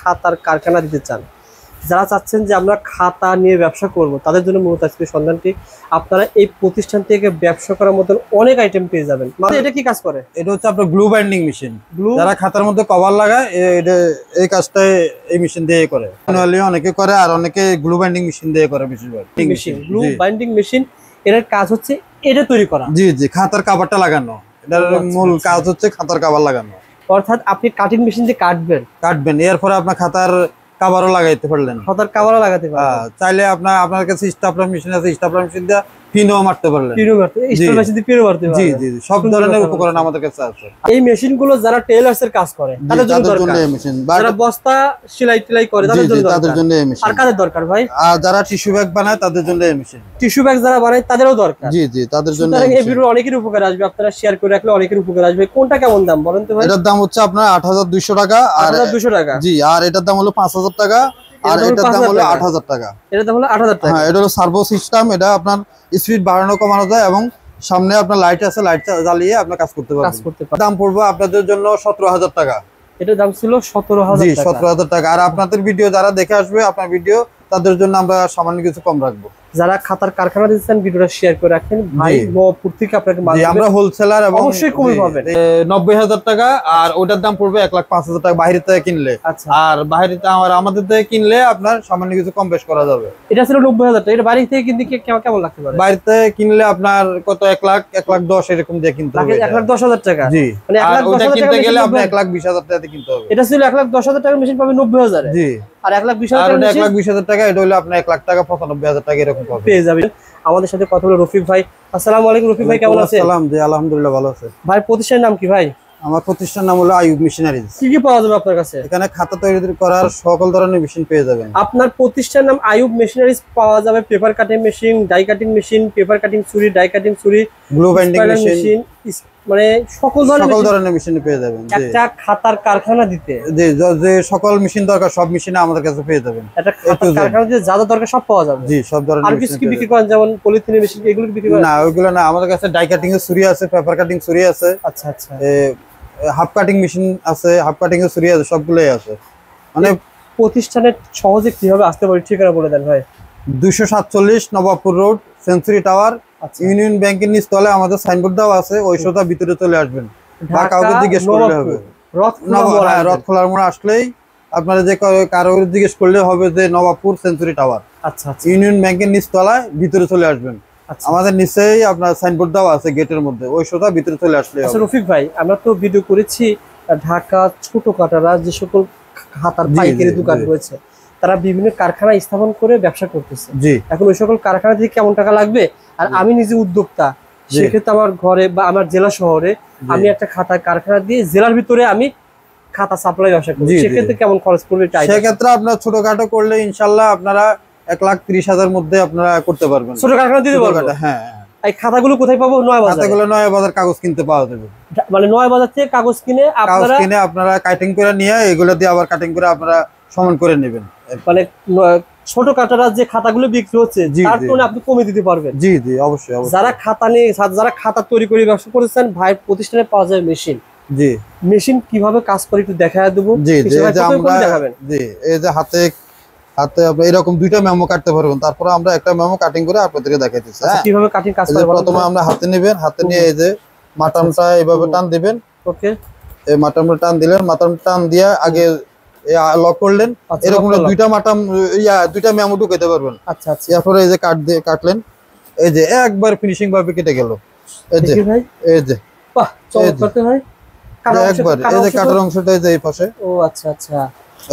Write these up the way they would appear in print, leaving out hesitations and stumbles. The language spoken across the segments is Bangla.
খাতার কারখানা দিতে চান, যারা চাচ্ছেন যে আমরা খাতা নিয়ে ব্যবসা করব, তাদের জন্য মূলত আজকের সন্ধানটি। আপনারা এই প্রতিষ্ঠান থেকে ব্যবসা করার মতন অনেক আইটেম পেয়ে যাবেন। মানে এটা কি কাজ করে? এটা হচ্ছে আপনার গ্লু বাইন্ডিং মেশিন। যারা খাতার মধ্যে কভার লাগায় এই কাজটা এই মেশিন দিয়ে করে। ম্যানুয়ালি অনেকে করে আর অনেকে গ্লু বাইন্ডিং মেশিন দিয়ে করে। মেশিন গ্লু বাইন্ডিং মেশিন, এর কাজ হচ্ছে এটা তৈরি করা। জি জি, খাতার কভারটা লাগানো। এটার মূল কাজ হচ্ছে খাতার কভার লাগানো। অর্থাৎ আপনি কাটিং মেশিন দিয়ে কাটবেন, এরপরে আপনার খাতার কভারও লাগাইতে পারলেন। খাতার কভারও লাগাতে পারবেন। চাইলে আপনার কাছে স্টাপলার মেশিন আছে, স্টাপলার মেশিন দিয়ে পিনও মারতে পারলেন। জি জি, সব ধরনের উপকরণ আমাদের কাছে আছে। এই মেশিনগুলো যারা টেইলার্স এর কাজ করে তাদের জন্য দরকার। যারা বস্তা সেলাই টেলাই করে তাদের জন্য এই মেশিন। আর কাদের দরকার ভাই? আর যারা টিস্যু ব্যাগ বানায় তাদের জন্য এই মেশিন। টিস্যু ব্যাগ যারা বানায় তাদেরও দরকার। জি জি, তাদের জন্য এই ভিডিও অনেকের উপকার আসবে। আপনারা শেয়ার করে রাখলে অনেকের উপকার আসবে। কোনটা কেমন দাম বলেন তো ভাই? এটার দাম হচ্ছে আপনার 8200 টাকা। 8200 টাকা। জি, আর এটার দাম হলো 5000 টাকা। আর এটার দাম হলো 8000 টাকা। এটার দাম হলো 8000 টাকা। হ্যাঁ, এটা হলো সার্ভো সিস্টেম। এটা আপনার স্পিড বাড়ানো কমানো যায় এবং সামনে আপনার লাইট আছে, লাইট জ্বালিয়ে আপনি কাজ করতে পারবেন। দাম পড়বে আপনাদের জন্য 17000 টাকা। এটার দাম ছিল 17000 টাকা। জি, 17000 টাকা। আর আপনাদের ভিডিও যারা দেখে আসবে আপনার ভিডিও, তাদের জন্য আমরা সামান্য কিছু কম রাখবো। যারা খাতার কারখানা দিচ্ছেন ভিডিওটা শেয়ার করে রাখেন ভাই। নবপুর থেকে আপনাকে মাল আমরা হোলসেলার এবং অবশ্যই কমে পাবেন। 90000 টাকা। আর ওটার দাম পড়বে 1,05,000 টাকা বাইরে থেকে কিনলে। আর বাইরে আমাদের থেকে কিনলে আপনার সামান্য কিছু কম বেশ করা যাবে। এটা ছিল 90000 টাকা। এটা বাইরে থেকে কিনতে কেমন লাগতে পারে? বাইরে থেকে কিনলে আপনার কত 1 লাখ 1,10,000 এরকম দিয়ে কিনতে হবে। 1,10,000 টাকা। জি, মানে 1,10,000 টাকা কিনতে গেলে আপনি 1,20,000 টাকা দিয়ে কিনতে হবে। এটা ছিল 1,10,000 টাকার মেশিন পাবে 90000 এ। জি, আর 1,20,000 টাকা। এটা হলো আপনি 1 লাখ টাকা 95,000 টাকা এরকম পাবেন, পেয়ে যাবেন। আমাদের সাথে কথা হলো রফিক ভাই। আসসালামু আলাইকুম রফিক ভাই, কেমন আছেন? আসসালাম। জি, আলহামদুলিল্লাহ ভালো আছে। ভাই প্রতিষ্ঠানের নাম কি ভাই? আমার প্রতিষ্ঠানের নাম হলো আইয়ুব মেশিনারিজ। কি কি পাওয়া যাবে আপনার কাছে? এখানে খাতা তৈরি করার সকল ধরনের মেশিন পেয়ে যাবেন। আপনার প্রতিষ্ঠানের নাম আইয়ুব মেশিনারিজ। পাওয়া যাবে paper cutting machine, die cutting machine, paper cutting ছুরি, ডাই কাটিং ছুরি, গ্লু বাইন্ডিং মেশিন, মানে সকল ধরনের মেশিন পেয়ে যাবেন। একটা খাতার কারখানা দিতে যে সকল মেশিন দরকার সব মেশিন আমাদের কাছে পেয়ে যাবেন। একটা খাতার কারখানা দিতে যা যা দরকার সব পাওয়া যাবে। জি, সব ধরনের। আর কিছু কি বিক্রি করেন, যেমন পলিথিনের মেশিন এগুলো বিক্রি করেন? না, ওইগুলো না। আমাদের কাছে ডাই কাটিং এর ছুরি আছে, পেপার কাটিং ছুরি আছে। আচ্ছা আচ্ছা। হাফ কাটিং মেশিন আছে, হাফ কাটিং এর ছুরি আছে, সবগুলোই আছে। মানে প্রতিষ্ঠানের সহজে কিভাবে আসতে পারি ঠিকানা বলে দেন ভাই। 247 Nawabpur road, century tower, union ব্যাংকের নিচতলে আমাদের সাইনবোর্ড দেওয়া আছে। ওই সোজা ভিতরে চলে আসবেন। কাউকে জিজ্ঞেস করলে হবে। রথখোলার মোড় আসলেই আপনারা যে কারো জিজ্ঞেস করলে হবে যে নবাবপুর সেঞ্চুরি টাওয়ার। আচ্ছা আচ্ছা। ইউনিয়ন ব্যাংকের নিচতলায় ভিতরে চলে আসবেন। আমাদের নিচেই আপনার সাইনবোর্ড দেওয়া আছে গেটের মধ্যে। ওই সোজা ভিতরে চলে আসলে হবে। আচ্ছা রফিক ভাই, আমরা তো ভিডিও করেছি ঢাকা ছোট কাটারা যে সকল খাতার পাইকারি দোকান রয়েছে, তারা বিভিন্ন কারখানা স্থাপন করে ব্যবসা করতেছে। এখন ওই সকল কারখানা থেকে কেমন টাকা লাগবে, আর আমি নিজে উদ্যোক্তা, সেক্ষেত্রে আমার ঘরে বা আমার জেলা শহরে আমি একটা খাতা কারখানা দিয়ে জেলার ভিতরে আমি খাতা সাপ্লাই ব্যবসা করি, সেক্ষেত্রে কেমন খরচ পড়বে? সেক্ষেত্রে আপনার ছোটখাটো করলে ইনশাল্লাহ আপনারা 1,30,000 মধ্যে আপনারা করতে পারবেন। ছোট কারখানা দিতে পারবেন? হ্যাঁ। এই খাতাগুলো কোথায় পাবো? নয়া বাজার। খাতাগুলো নয়া বাজার কাগজ কিনতে পাওয়া যাবে। মানে নয়া বাজার থেকে কাগজ কিনে আপনারা কাটিং করে নিয়ে এগুলো দিয়ে আবার কাটিং করে আপনারা সমান করে নেবেন। মানে ছোট কাটারা যে খাতাগুলো বিক্রি হচ্ছে তার তুলনায় আপনি কমে দিতে পারবেন। জি জি, অবশ্যই। যারা খাতা নিয়ে, যারা খাতা তৈরি করে ব্যবসা করেছেন, ভাই প্রতিষ্ঠানে পাওয়া যায় মেশিন। জি, মেশিন কিভাবে কাজ করে একটু দেখায় দেবো। জি, এই যে হাতে আপনি এরকম দুইটা মেমো কাটতে পারবেন। তারপরে আমরা একটা মেমো কাটিং করে আপনাদেরকে দেখাইতেছি কিভাবে কাটিং কাজ করে। প্রথমে আমরা হাতে নেবেন, হাতে নিয়ে এই যে মাথামটা এইভাবে টান দিবেন। ওকে, এই মাথামটা টান দিলেন, মাথাম টান দিয়ে আগে লক করলেন। এরকম দুইটা মেমো ঢুকাইতে পারবেন। আচ্ছা আচ্ছা। এরপরে এই যে কাটলেন, এই যে একবার ফিনিশিং ভাবে কেটে গেল। এই যে এই যে বাহ, চমৎকার ভাই। একবার এই যে কাটার অংশটা এই যে এই পাশে। ও আচ্ছা আচ্ছা,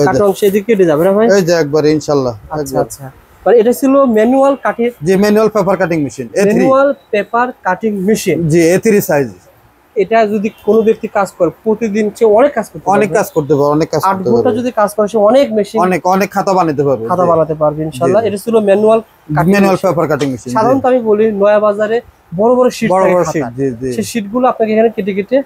কাটার অংশ এদিকে কেটে যাবে না ভাই? এই যে একবার ইনশাআল্লাহ। আচ্ছা আচ্ছা। মানে এটা ছিল ম্যানুয়াল কাটিং, যে manual paper cutting machine, manual paper cutting machine. জি, A3 সাইজ। এটা যদি কোনো ব্যক্তি কাজ করে প্রতিদিন সে অনেক কাজ করতে পারবে। অনেক কাজ করতে পারবে, অনেক কাজ করতে পারবে। 8 ঘন্টা যদি কাজ করে সে অনেক মেশিন, অনেক খাতা বানাতে পারবে। ইনশাআল্লাহ। এটা ছিল ম্যানুয়াল পেপার কাটিং মেশিন। সাধারণত আমি বলি নয়া বাজারে বড় বড় শীট থাকে, জি জি, সেই শীটগুলো আপনাকে এখানে কেটে কেটে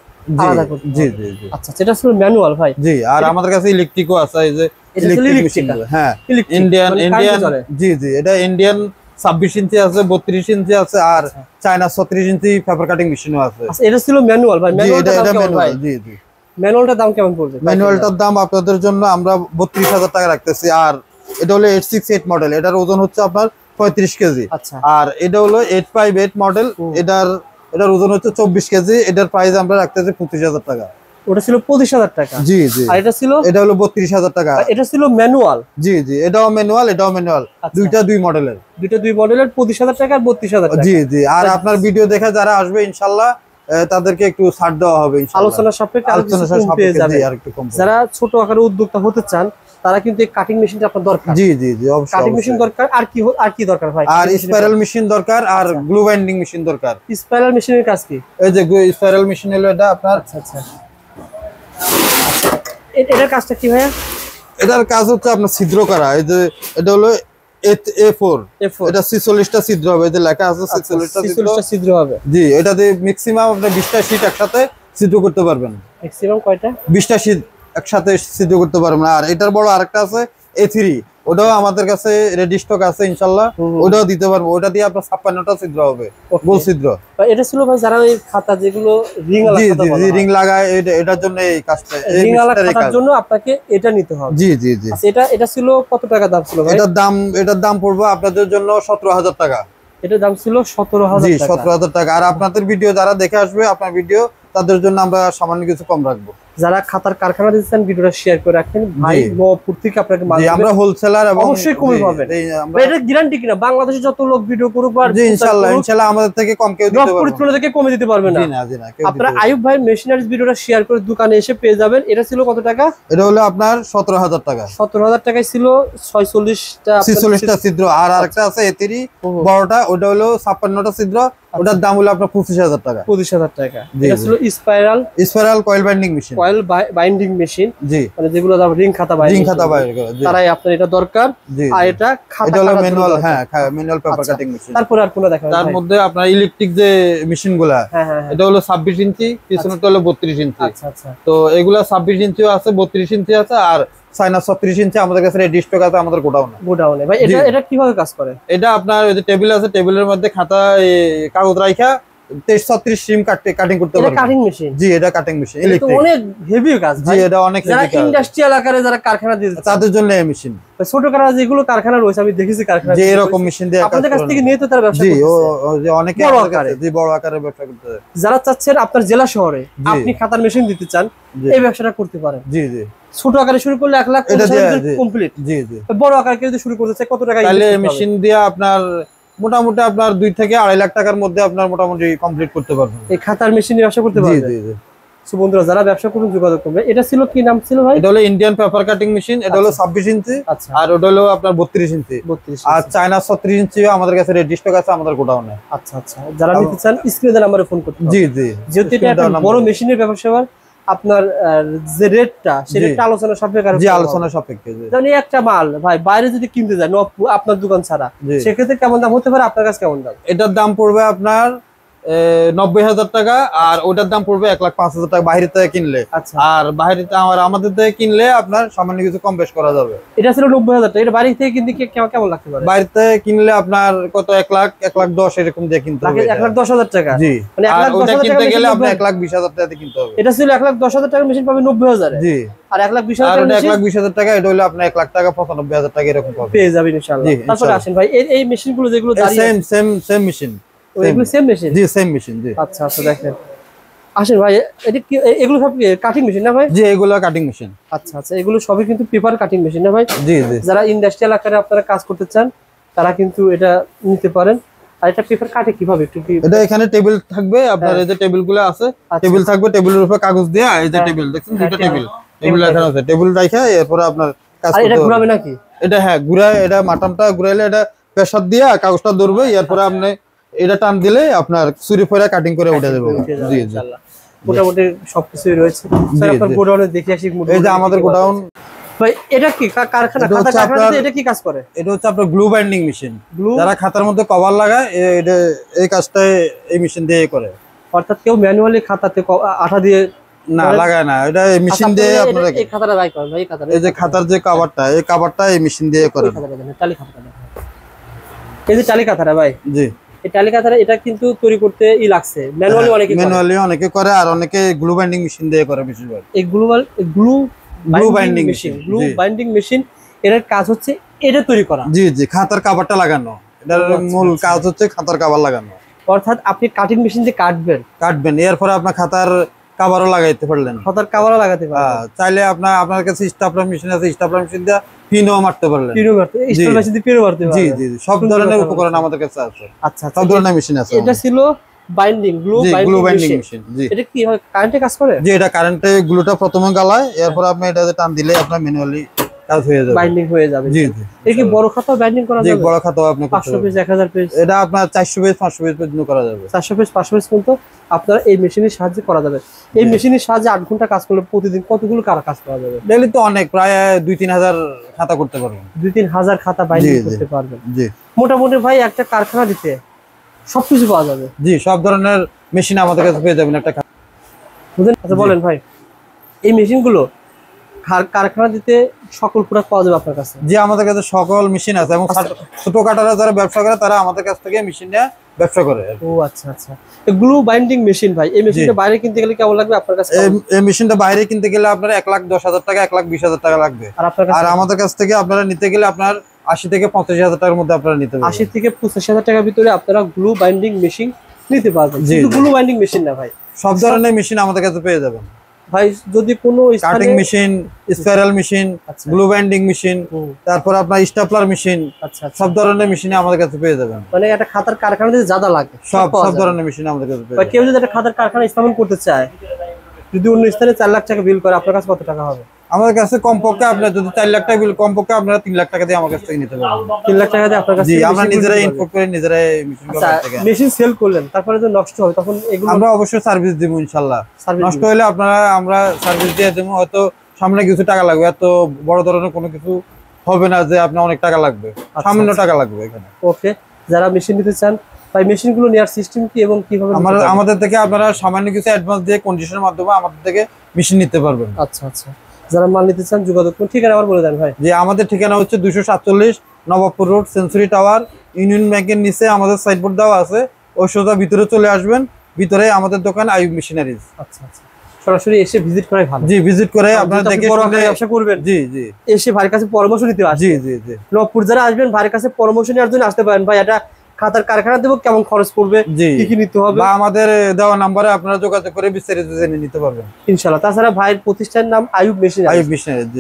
আলাদা করতে হবে। জি জি জি। আচ্ছা, এটা ছিল ম্যানুয়াল ভাই। জি, আর আমাদের কাছে ইলেকট্রিকও আছে। এই যে ইলেকট্রিক মেশিন। হ্যাঁ, ইন্ডিয়ান। জি জি, এটা ইন্ডিয়ান 26 ইঞ্চি আছে, 32 ইঞ্চি আছে, আর চায়না 36 ইঞ্চি পেপার কাটিং মেশিনও আছে। আচ্ছা, এটা ছিল ম্যানুয়াল ভাই। ম্যানুয়াল। জি জি। ম্যানুয়ালটার দাম কেমন পড়বে? ম্যানুয়ালটার দাম আপনাদের জন্য আমরা 32,000 টাকা রাখতেছি। আর এটা হলো 868 মডেল, এটার ওজন হচ্ছে আপনার 35 কেজি। আচ্ছা। আর এটা হলো 858 মডেল, এটার ওজন হচ্ছে 24 কেজি। এটার প্রাইস আমরা রাখতেছি 25,000 টাকা। ওটা ছিল 25,000 টাকা। জি জি। আর এটা ছিল, এটা হলো 32,000 টাকা। এটা ছিল ম্যানুয়াল। জি জি, এটাও ম্যানুয়াল, এটাও ম্যানুয়াল, দুইটা দুই মডেলের। দুইটা দুই মডেলের 25,000 টাকা আর 32,000 টাকা। জি জি। আর আপনার ভিডিও দেখে যারা আসবে ইনশাআল্লাহ তাদেরকে একটু ছাড় দেওয়া হবে ইনশাআল্লাহ। আলোচনা সাপেক্ষে আলোচনা সাপেক্ষে আর একটু কম। যারা ছোট আকারে উদ্যোক্তা হতে চান তারা কিন্তু এই কাটিং মেশিনটা আপনার দরকার। জি জি জি, অবশ্যই কাটিং মেশিন দরকার। আর কি দরকার ভাই? আর স্পাইরাল মেশিন দরকার, আর গ্লু বাইন্ডিং মেশিন দরকার। স্পাইরাল মেশিনের কাজ কি? এই যে স্পাইরাল মেশিন হলো এটা আপনার। আচ্ছা আচ্ছা। এটার কাজটা কি ভাইয়া? এটার কাজ হচ্ছে আপনার ছিদ্র করা। এই যে এটা হলো A4, এটা 46টা ছিদ্র হবে। এই যে লেখা আছে 46টা ছিদ্র হবে। জি, এটাতে ম্যাক্সিমাম আপনি 20টা শীট একসাথে ছিদ্র করতে পারবেন। ম্যাক্সিমাম কয়টা? 20টা শীট একসাথে ছিদ্র করতে পারবেন। আর এটার বড় আরেকটা আছে A3, ওটাও আমাদের কাছে রেডি স্টক আছে ইনশাআল্লাহ, ওটাও দিতে পারবো। ওটা দিয়ে আপনার 56টা ছিদ্র হবে, গোল ছিদ্র। এটা ছিল ভাই যারা ওই খাতা যেগুলো রিং লাগা খাতা বলে, রিং লাগায়, এটার জন্য এই কাজটা, রিং লাগা খাতার জন্য আপনাকে এটা নিতে হবে। জি জি জি। আচ্ছা, এটা ছিল কত টাকা দাম ছিল ভাই? এটার দাম পড়বে আপনাদের জন্য 17,000 টাকা। এটার দাম ছিল 17,000 জি, টাকা। 17,000 টাকা। আর আপনাদের ভিডিও যারা দেখে আসবে আপনার ভিডিও, তাদের জন্য আমরা সামান্য কিছু কম রাখবো। যারা খাতার কারখানা দিচ্ছেন ভিডিওটা শেয়ার করে রাখেন ভাই, নবপুর থেকে আপনাকে মাল আমরা হোলসেলার এবং অবশ্যই কমে পাবেন। এটা গ্যারান্টি কিনা বাংলাদেশে যত লোক ভিডিও করুক আর জি ইনশাআল্লাহ আমাদের থেকে কম কেউ দিতে পারবে না। নবপুর তুলনা থেকে কমে দিতে পারবে না। জি না জি না। আপনারা আইয়ুব ভাই মেশিনারিজ ভিডিওটা শেয়ার করে দোকানে এসে পেয়ে যাবেন। এটা ছিল কত টাকা? এটা হলো আপনার 17,000 টাকা। 17,000 টাকায় ছিল 46টা ছিদ্র। আর আরেকটা আছে A3 বড়টা, ওটা হলো 56টা ছিদ্র, ওটার দাম হলো আপনার 25,000 টাকা। 25,000 টাকা। এটা ছিল spiral coil binding machine. Coil binding machine. জি, মানে যেগুলো রিং খাতা বাইর করে তারাই আপনার এটা দরকার। আর এটা খাতা হলো ম্যানুয়াল। হ্যাঁ, ম্যানুয়াল পেপার কাটিং মেশিন। তারপরে আর কোন দেখাবেন? তার মধ্যে আপনার ইলেকট্রিক যে মেশিনগুলা, এটা হলো 26 ইঞ্চি, পিছনেরটা হলো 32 ইঞ্চি। আচ্ছা আচ্ছা। তো এগুলা 26 ইঞ্চিও আছে, 32 ইঞ্চি আছে, আর চায়না 36 ইঞ্চি আমাদের কাছে রেডি স্টক আছে আমাদের গোডাউনে। ভাই এটা কিভাবে কাজ করে? এটা আপনার ওই যে টেবিল আছে, টেবিলের মধ্যে খাতা কাগজ রাখা 23-36 সিম কাটিং করতে পারবেন। এটা কাটিং মেশিন? জি, এটা কাটিং মেশিন। এটা অনেক হেভি কাজ ভাই। জি, এটা অনেক হেভি যারা কাজ। ইন্ডাস্ট্রিয়াল আকারে যারা কারখানা দিচ্ছে তাদের জন্য এই মেশিন। ছোট কারখানা যেগুলো কারখানা রয়েছে আমি দেখেছি কারখানা যে এরকম মেশিন দিয়ে আপনাদের কাছ থেকে নিয়ে তো তারা ব্যবসা করতেছে। জি, ও যে অনেকে বড় আমাদের আকারে, কাছে জি বড় আকারে ব্যবসা করতেছে। যারা চাচ্ছেন আপনার জেলা শহরে আপনি খাতার মেশিন দিতে চান, এই ব্যবসাটা করতে পারেন। জি জি। ছোট আকারে শুরু করলে 1 লাখ কমপ্লিট। জি জি। বড় আকারে যদি শুরু করতে চায় কত টাকা? তাহলে মেশিন দিয়ে আপনার মোটামুটি আপনার 2 থেকে 2.5 লাখ টাকার মধ্যে আপনার মোটামুটি কমপ্লিট করতে পারবেন। এই খাতার মেশিন ব্যবসা করতে পারবেন। জি জি জি। সো বন্ধুরা যারা ব্যবসা করুন যোগাযোগ করবে। এটা ছিল কি নাম ছিল ভাই? এটা হলো ইন্ডিয়ান পেপার কাটিং মেশিন। এটা হলো 26 ইঞ্চি। আচ্ছা। আর ওটা হলো আপনার 32 ইঞ্চি। আর চায়না 36 ইঞ্চিও আমাদের কাছে রেডি স্টক আছে আমাদের গোডাউনে। আচ্ছা আচ্ছা। যারা নিতে চান স্ক্রিনে দেওয়া নম্বরে ফোন করতে হবে। জি জি। যেহেতু এটা একটা বড় মেশিনের ব্যবসা, আপনার যে রেটটা সেটা আলোচনা সাপেক্ষে। জি, আলোচনা সাপেক্ষে। জানি একটা মাল ভাই বাইরে যদি কিনতে যায় আপনার দোকান ছাড়া, সেক্ষেত্রে কেমন দাম হতে পারে? আপনার কাছে কেমন দাম? এটার দাম পড়বে আপনার 90,000 টাকা, আর ওটার দাম পড়বে 1,05,000 টাকা বাইরে থেকে কিনলে। আর বাইরে আমাদের থেকে কিনলে আপনার সামান্য কিছু কম বেশ করা যাবে। এটা ছিল 90,000 টাকা। এটা বাইরে থেকে কিনতে কেমন লাগতে পারে? বাইরে থেকে কিনলে আপনার কত 1 লাখ 1,10,000 এরকম দিয়ে কিনতে হবে। 1,10,000 টাকা? জি। মানে 1,10,000 কিনতে গেলে আপনি 1,20,000 টাকা দিয়ে কিনতে হবে। এটা ছিল 1,10,000 টাকা মেশিন পাবে 90,000। জি। আর 1,20,000 টাকা এটা হলো আপনার 1 লাখ টাকা 95,000 টাকা এরকম পাবে, পেয়ে যাবেন ইনশাআল্লাহ। তারপরে আসেন ভাই এই মেশিনগুলো যেগুলো দাঁড়িয়ে সেম মেশিন। এগুলো সেম মেশিন? জি, সেম মেশিন। জি। আচ্ছা আচ্ছা। দেখেন আসেন ভাই, এটা কি এগুলো সব কাটিং মেশিন না ভাই? জি, এগুলো কাটিং মেশিন। আচ্ছা আচ্ছা। এগুলো সবই কিন্তু পেপার কাটিং মেশিন না ভাই? জি জি। যারা ইন্ডাস্ট্রিয়াল আকারে আপনারা কাজ করতে চান তারা কিন্তু এটা নিতে পারেন। আর এটা পেপার কাটে কিভাবে একটু কি? এটা এখানে টেবিল থাকবে আপনার, এই যে টেবিলগুলো আছে, টেবিল থাকবে, টেবিলের উপর কাগজ দেয়া, এই যে টেবিল দেখছেন, দুটো টেবিল এখানে আছে, টেবিল রাখা এরপরে আপনার কাজ করতে হবে। এটা ঘোরাবে নাকি? এটা হ্যাঁ ঘুরায়, এটা মাটামটা ঘুরাইলে এটা প্রেসার দিয়া কাগজটা ধরবে, এরপরে আপনি এটা টান দিলে আপনার ছুরি ফেরা কাটিং করে উঠে যাবে। জি জি। মোটামুটি সবকিছুই রয়েছে। স্যার আপনার গোডাউনে দেখে আসি। এই যে আমাদের গোডাউন ভাই। এটা কি কারখানা? খাতা কারখানাতে এটা কি কাজ করে? এটা হচ্ছে আপনার গ্লু বাইন্ডিং মেশিন। যারা খাতার মধ্যে কভার লাগায় এটা এই কাজটা এই মেশিন দিয়ে করে। অর্থাৎ কেউ ম্যানুয়ালি খাতাতে আঠা দিয়ে না লাগায় না, এটা এই মেশিন দিয়ে আপনারা এই খাতাটা বাই করেন ভাই। এই যে খাতার যে কভারটা, এই কভারটা এই মেশিন দিয়ে করে। টালি খাতাটা, এই যে টালি খাতাটা ভাই। জি। এই টালি কাটার এটা কিন্তু তৈরি করতে লাগছে ম্যানুয়ালি অনেকে করে, আর অনেকে গ্লু বাইন্ডিং মেশিন দিয়ে করে বেশিরভাগ। এই গ্লু বাইন্ডিং মেশিন এর কাজ হচ্ছে এটা তৈরি করা। জি জি, খাতার কভারটা লাগানো, এটার মূল কাজ হচ্ছে খাতার কভার লাগানো। অর্থাৎ আপনি কাটিং মেশিন দিয়ে কাটবেন, এরপর আপনার খাতার কভারও লাগাইতে পারলেন। খাতার কভারও লাগাতে পারবেন। চাইলে আপনার কাছে স্টাপলার মেশিন আছে, স্টাপলার মেশিন দিয়ে পিনও মারতে পারলেন। স্টাপলার মেশিন দিয়ে পিনও মারতে পারবেন। জি জি, সব ধরনের উপকরণ আমাদের কাছে আছে। আচ্ছা, সব ধরনের মেশিন আছে। এটা ছিল গ্লু বাইন্ডিং মেশিন। জি, এটা কি হয়, কারেন্টে কাজ করে? জি, এটা কারেন্টে গ্লুটা প্রথমে গালায়, এরপর আপনি এটাতে টান দিলে আপনার ম্যানুয়ালি কাজ হয়ে যাবে, বাইন্ডিং হয়ে যাবে। জি জি। এই কি বড় খাতা বাইন্ডিং করা যাবে? জি, বড় খাতাও আপনি 500 পেজ 1000 পেজ, এটা আপনার 400 পেজ 500 পেজ পর্যন্ত করা যাবে। 400 পেজ 500 পেজ পর্যন্ত আপনারা এই মেশিনের সাহায্যে করা যাবে। এই মেশিনের সাহায্যে 8 ঘন্টা কাজ করলে প্রতিদিন কতগুলো কাজ করা যাবে? ডেইলি তো অনেক, প্রায় 2-3 হাজার খাতা করতে পারবেন। 2-3 হাজার খাতা বাইন্ডিং করতে পারবেন। জি, মোটামুটি ভাই একটা কারখানা দিতে সবকিছু পাওয়া যাবে। জি, সব ধরনের মেশিন আমাদের কাছে পেয়ে যাবেন একটা। বুঝলেন? আচ্ছা বলেন ভাই, এই মেশিনগুলো কারখানা দিতে সকল প্রোডাক্ট পাওয়া যাবে আপনার কাছে? জি, আমাদের কাছে সকল মেশিন আছে, এবং ছোট কাটারা যারা ব্যবসা করে তারা আমাদের কাছ থেকে মেশিন নিয়ে ব্যবসা করে। ও আচ্ছা আচ্ছা। গ্লু বাইন্ডিং মেশিন ভাই, এই মেশিনটা বাইরে কিনতে গেলে কেমন লাগবে আপনার কাছে? এই মেশিনটা বাইরে কিনতে গেলে আপনার 1,10,000 টাকা 1,20,000 টাকা লাগবে, আর আমাদের কাছ থেকে আপনারা নিতে গেলে আপনার 80 থেকে 85,000 টাকার মধ্যে আপনারা নিতে পারবেন। 80 থেকে 85,000 টাকার ভিতরে আপনারা গ্লু বাইন্ডিং মেশিন নিতে পারবেন। কিন্তু গ্লু বাইন্ডিং মেশিন না ভাই, সব ধরনের মেশিন আমাদের কাছে পেয়ে যাবেন ভাই। যদি কোনো cutting machine, spiral machine, glue binding machine, তারপর আপনার স্টাপলার মেশিন, সব ধরনের মেশিন আমাদের কাছে পেয়ে যাবেন। মানে একটা খাতার কারখানাতে যা যা লাগে সব ধরনের মেশিন আমাদের কাছে পেয়ে যাবেন। কেউ যদি একটা খাতার কারখানা স্থাপন করতে চায়, যদি অন্য স্থানে 4 লাখ টাকা বিল করে, আপনার কাছে কত টাকা হবে? আমাদের কাছে কমপক্ষে আপনার যদি 4 লাখ টাকা বিল, কমপক্ষে আপনারা 3 লাখ টাকা দিয়ে আমার কাছ থেকে নিতে পারবেন। 3 লাখ টাকা দিয়ে আপনার কাছে? জি, আমরা নিজেরাই ইনপুট করে নিজেরাই মেশিন সেল করলেন, তারপরে যদি নষ্ট হয় তখন এগুলো আমরা অবশ্যই সার্ভিস দিব ইনশাআল্লাহ। নষ্ট হলে আমরা সার্ভিস দিয়ে দেব। হয়তো সামনে কিছু টাকা লাগবে, এত বড় ধরনের কোনো কিছু হবে না যে আপনার অনেক টাকা লাগবে, সামান্য টাকা লাগবে এখানে। ওকে, যারা মেশিন নিতে চান ভাই, মেশিনগুলো নেওয়ার সিস্টেম কি এবং কিভাবে? আমাদের থেকে আপনারা সামান্য কিছু অ্যাডভান্স দিয়ে কন্ডিশনের মাধ্যমে আমাদের থেকে মেশিন নিতে পারবেন। আচ্ছা আচ্ছা, যারা মাল নিতে চান যোগাযোগ করুন। ঠিকানা আবার বলে দেন ভাই। যে আমাদের ঠিকানা হচ্ছে 247 Nawabpur road, century tower, union ব্যাংকের নিচে আমাদের সাইনবোর্ড দেওয়া আছে। ওই সোজা ভিতরে চলে আসবেন, ভিতরে আমাদের দোকান আইয়ুব মেশিনারিজ। আচ্ছা আচ্ছা, সরাসরি এসে ভিজিট করাই ভালো। জি, ভিজিট করে আপনারা দেখে ব্যবসা করবেন। জি জি, এসে ভাইয়ের কাছে পরামর্শ নিতে আসবেন। জি জি জি, নবপুর যারা আসবেন ভাইয়ের কাছে পরামর্শ নেওয়ার জন্য আসতে পারেন। ভাই, এটা খাতার কারখানা দেবো, কেমন খরচ পড়বে, কি কি নিতে হবে, বা আমাদের দেওয়া নাম্বারে আপনারা যোগাযোগ করে বিস্তারিত জেনে নিতে পারবেন ইনশাআল্লাহ। তাছাড়া ভাইয়ের প্রতিষ্ঠানের নাম আইয়ুব মেশিনারিজ।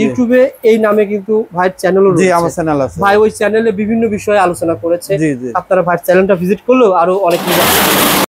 ইউটিউবে এই নামে কিন্তু ভাইয়ের চ্যানেলও রয়েছে। জি, আমার চ্যানেল আছে ভাই, ওই চ্যানেলে বিভিন্ন বিষয়ে আলোচনা করেছে। আপনারা ভাইয়ের চ্যানেলটা ভিজিট করলেও আরো অনেক